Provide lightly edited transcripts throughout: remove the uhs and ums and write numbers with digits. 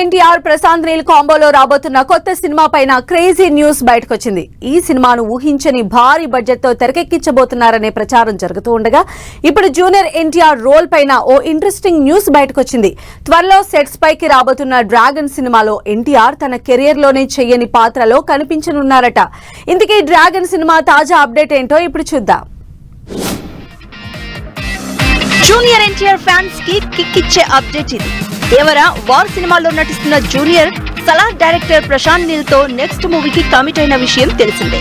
ఎన్టీఆర్ ప్రశాంత్ నీల్ కాంబోలో రాబోతున్న కొత్త సినిమా పైన క్రేజీ న్యూస్ బయటకొచ్చింది. ఈ సినిమాను ఊహించని భారీ బడ్జెట్ తో తెరకెక్కించబోతున్నారనే ప్రచారం జరుగుతూ ఉండగా ఇప్పుడు జూనియర్ ఎన్టీఆర్ రోల్ పైన ఓ ఇంట్రెస్టింగ్ న్యూస్ బయటకొచ్చింది. త్వరలో సెట్స్ పైకి రాబోతున్న డ్రాగన్ సినిమాలో ఎన్టీఆర్ తన కెరియర్ లోనే చెయ్యని పాత్రలో కనిపించనున్నారట. ఇందుకే డ్రాగన్ సినిమా తాజా అప్డేట్ ఏంటో ఇప్పుడు చూద్దాం. జూనియర్ ఎన్టీఆర్ ఫ్యాన్స్ కి కిక్ ఇచ్చే అప్డేట్ ఇది. దేవర వార్ సినిమాలో నటిస్తున్న జూనియర్ సలార్ డైరెక్టర్ ప్రశాంత్ నీల్ తో నెక్స్ట్ మూవీకి కమిట్ అయిన విషయం తెలిసిందే.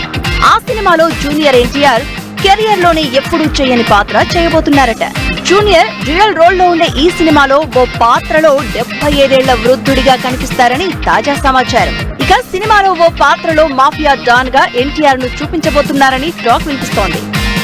ఆ సినిమాలో జూనియర్ ఎన్టీఆర్ కెరియర్ లోనే ఎప్పుడూ చేయని పాత్ర చేయబోతున్నారట. జూనియర్ డ్యూయల్ రోల్ లో ఉండే ఈ సినిమాలో ఓ పాత్రలో 75 ఏళ్ల వృద్ధుడిగా కనిపిస్తారని తాజా సమాచారం. ఇక సినిమాలో ఓ పాత్రలో మాఫియా డాన్ గా ఎన్టీఆర్ ను చూపించబోతున్నారని టాక్ వినిపిస్తోంది.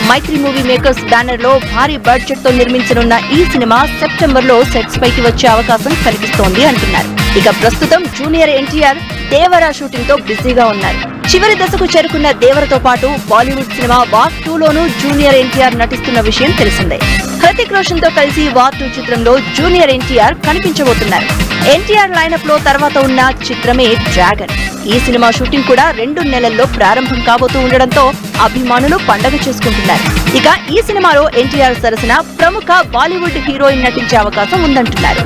మైత్రి మూవీ మేకర్స్ బ్యానర్ లో భారీ బడ్జెట్ తో నిర్మించనున్న ఈ సినిమా సెప్టెంబర్ లో సెట్స్ పైకి వచ్చే అవకాశం కనిపిస్తోంది అంటున్నారు. ఇక ప్రస్తుతం జూనియర్ ఎన్టీఆర్ దేవర షూటింగ్ తో బిజీగా ఉన్నారు. చివరి దశకు చేరుకున్న దేవరతో పాటు బాలీవుడ్ సినిమా వార్ 2 లోనూ జూనియర్ ఎన్టీఆర్ నటిస్తున్న విషయం తెలిసిందే. హృతిక్ రోషన్ తో కలిసి వార్ 2 చిత్రంలో జూనియర్ ఎన్టీఆర్ కనిపించబోతున్నారు. ఎన్టీఆర్ లైనప్ లో తర్వాత ఉన్న చిత్రమే డ్రాగన్. ఈ సినిమా షూటింగ్ కూడా 2 నెలల్లో ప్రారంభం కాబోతూ ఉండడంతో అభిమానులు పండగ చేసుకుంటున్నారు. ఇక ఈ సినిమాలో ఎన్టీఆర్ సరసన ప్రముఖ బాలీవుడ్ హీరోయిన్ నటించే అవకాశం ఉందంటున్నారు.